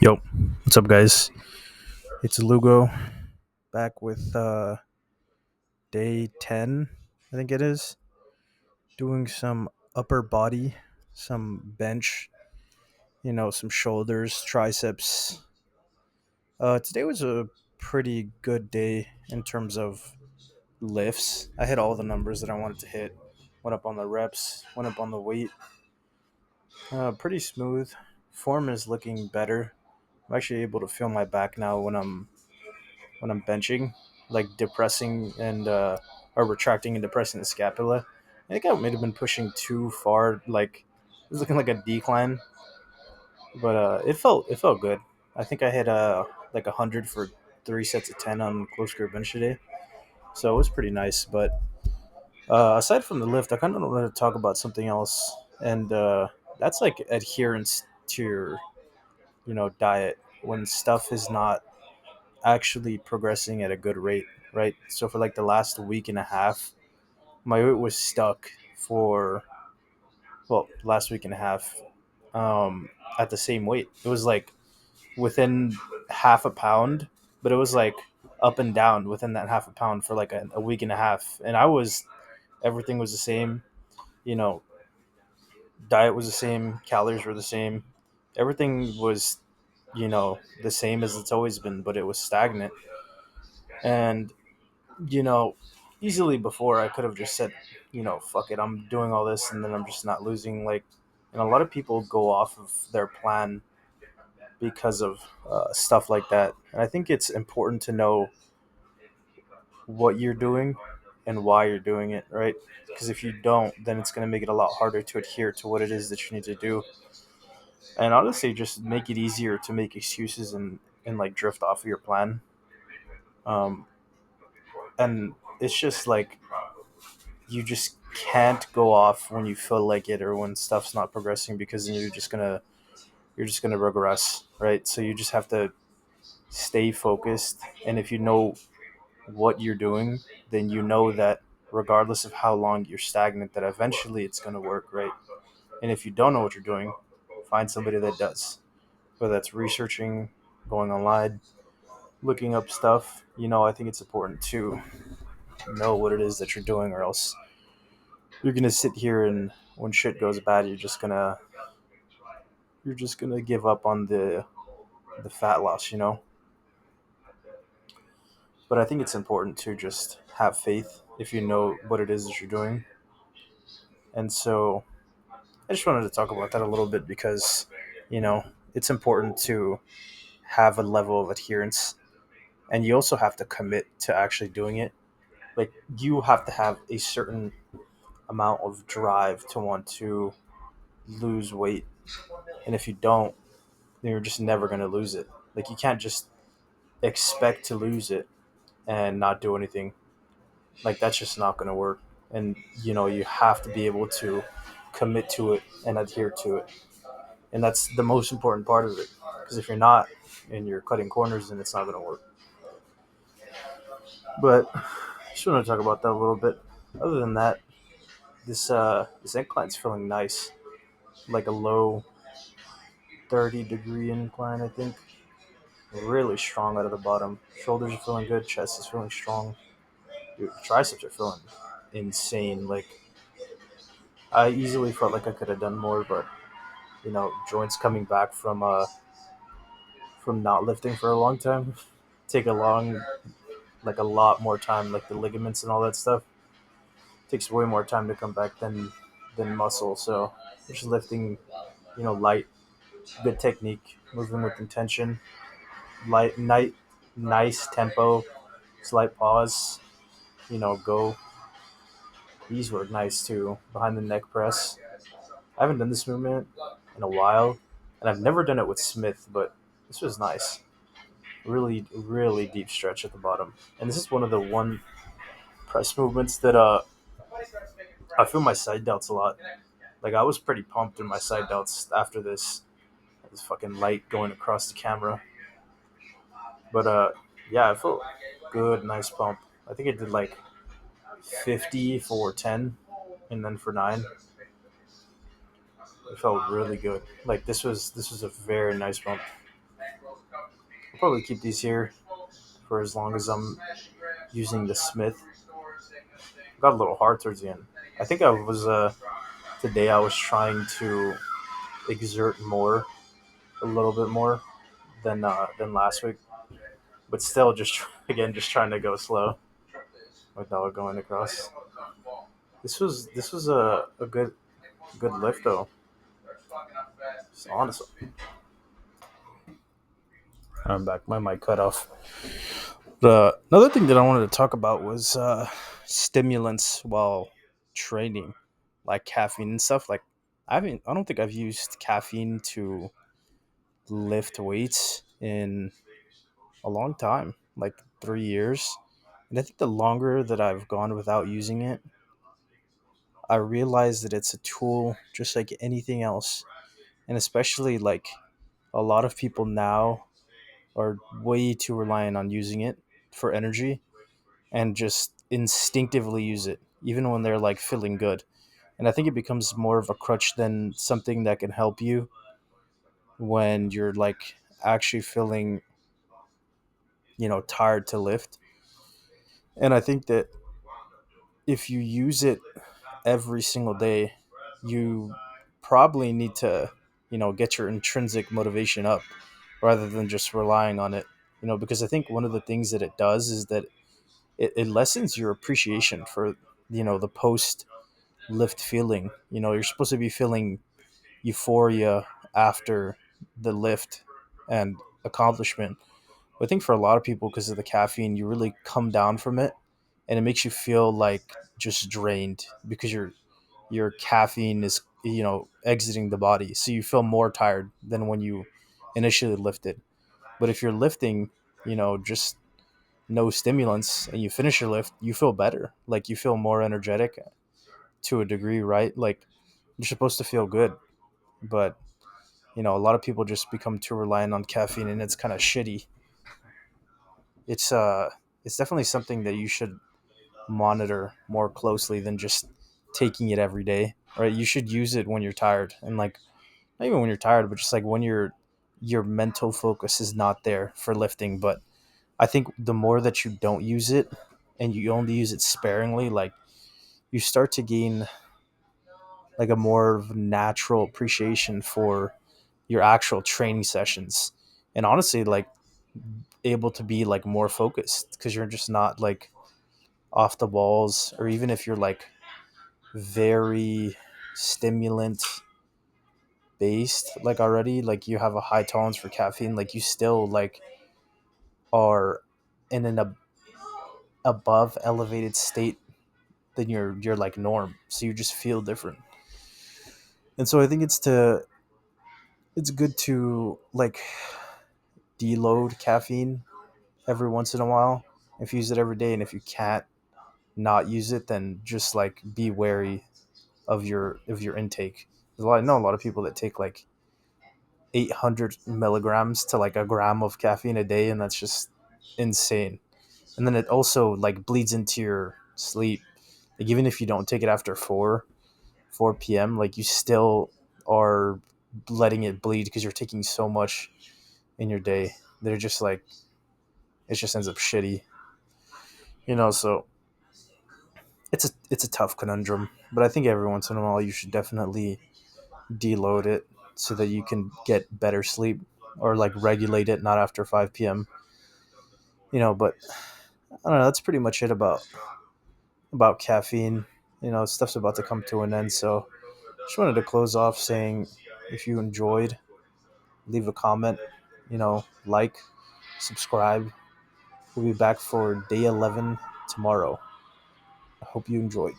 Yo, what's up, guys? It's Lugo back with day 10, I think it is, doing some upper body, some bench, some shoulders, triceps. Today was a pretty good day in terms of lifts. I hit all the numbers that I wanted to hit, went up on the reps, went up on the weight. Pretty smooth. Form is looking better. I'm actually able to feel my back now when I'm benching, like depressing and or retracting and depressing the scapula. I think I might have been pushing too far. Like it was looking like a decline, but it felt good. I think I hit like 100 for 3 sets of 10 on close grip bench today, so it was pretty nice. But aside from the lift, I kind of want to talk about something else, and that's like adherence to your diet when stuff is not actually progressing at a good rate, right? So for like the last week and a half, my weight was stuck for last week and a half um, at the same weight. It was like within half a pound, but it was like up and down within that half a pound for like a week and a half. And I was everything was the same, you know, diet was the same, calories were the same, everything was the same as it's always been, but it was stagnant. And you know, easily before I could have just said, fuck it, I'm doing all this and then I'm just not losing. Like, and a lot of people go off of their plan because of stuff like that. And I think it's important to know what you're doing and why you're doing it, right? Because if you don't, then it's going to make it a lot harder to adhere to what it is that you need to do. And honestly, just make it easier to make excuses and like drift off of your plan. Um, and it's just like you just can't go off when you feel like it or when stuff's not progressing because then you're just gonna regress, right? So you just have to stay focused, and if you know what you're doing, then you know that regardless of how long you're stagnant, that eventually it's gonna work, right? And if you don't know what you're doing, find somebody that does, whether that's researching, going online, looking up stuff. I think it's important to know what it is that you're doing, or else you're gonna sit here and when shit goes bad, you're just gonna give up on the fat loss. But I think it's important to just have faith if you know what it is that you're doing. And so I just wanted to talk about that a little bit because you know it's important to have a level of adherence, and you also have to commit to actually doing it. Like you have to have a certain amount of drive to want to lose weight, and if you don't, then you're just never going to lose it. Like you can't just expect to lose it and not do anything. Like that's just not going to work. And you have to be able to commit to it and adhere to it. And that's the most important part of it. Because if you're not and you're cutting corners, then it's not going to work. But I just want to talk about that a little bit. Other than that, this incline's feeling nice, like a low 30-degree incline, I think. Really strong out of the bottom. Shoulders are feeling good. Chest is feeling strong. Dude, triceps are feeling insane. Like I easily felt like I could have done more, but joints coming back from not lifting for a long time take a lot more time. Like the ligaments and all that stuff takes way more time to come back than muscle. So just lifting, light, good technique, moving with intention, nice tempo, slight pause. Go. These were nice too. Behind the neck press. I haven't done this movement in a while, and I've never done it with Smith, but this was nice. Really, really deep stretch at the bottom, and this is one of the one press movements that I feel my side delts a lot. Like I was pretty pumped in my side delts after this fucking light going across the camera, but yeah, I felt good, nice pump. I think it did like 50 for 10, and then for 9. It felt really good. Like this was a very nice bump. I'll probably keep these here for as long as I'm using the Smith. Got a little hard towards the end. I think I was today I was trying to exert more, a little bit more than last week, but still just again just trying to go slow without going across. This was a good lift though. Just honestly, I'm back. My mic cut off. Another thing that I wanted to talk about was stimulants while training, like caffeine and stuff. Like I don't think I've used caffeine to lift weights in a long time, like 3 years. And I think the longer that I've gone without using it, I realize that it's a tool just like anything else. And especially like a lot of people now are way too reliant on using it for energy and just instinctively use it, even when they're like feeling good. And I think it becomes more of a crutch than something that can help you when you're like actually feeling, tired to lift. And I think that if you use it every single day, you probably need to, get your intrinsic motivation up rather than just relying on it. Because I think one of the things that it does is that it lessens your appreciation for, the post lift feeling. You're supposed to be feeling euphoria after the lift and accomplishment. But I think for a lot of people, because of the caffeine, you really come down from it, and it makes you feel like just drained because your caffeine is exiting the body, so you feel more tired than when you initially lifted. But if you're lifting, just no stimulants, and you finish your lift, you feel better. Like you feel more energetic to a degree, right? Like you're supposed to feel good, but a lot of people just become too reliant on caffeine, and it's kind of shitty. It's definitely something that you should monitor more closely than just taking it every day. Right? You should use it when you're tired, and like not even when you're tired, but just like when your mental focus is not there for lifting. But I think the more that you don't use it and you only use it sparingly, like you start to gain like a more natural appreciation for your actual training sessions, and honestly like able to be like more focused because you're just not like off the walls. Or even if you're like very stimulant based, like already like you have a high tolerance for caffeine, like you still like are in an above elevated state than your like norm, so you just feel different. And so I think it's good to like deload caffeine every once in a while if you use it every day. And if you can't not use it, then just like be wary of your intake. I know a lot of people that take like 800 milligrams to like a gram of caffeine a day, and that's just insane. And then it also like bleeds into your sleep. Like even if you don't take it after 4 p.m., like you still are letting it bleed because you're taking so much in your day that it just like it just ends up shitty. So it's a tough conundrum, but I think every once in a while you should definitely deload it so that you can get better sleep, or like regulate it not after 5 p.m. But I don't know, that's pretty much it about caffeine. Stuff's about to come to an end, so just wanted to close off saying, if you enjoyed, leave a comment, like, subscribe. We'll be back for day 11 tomorrow. I hope you enjoyed.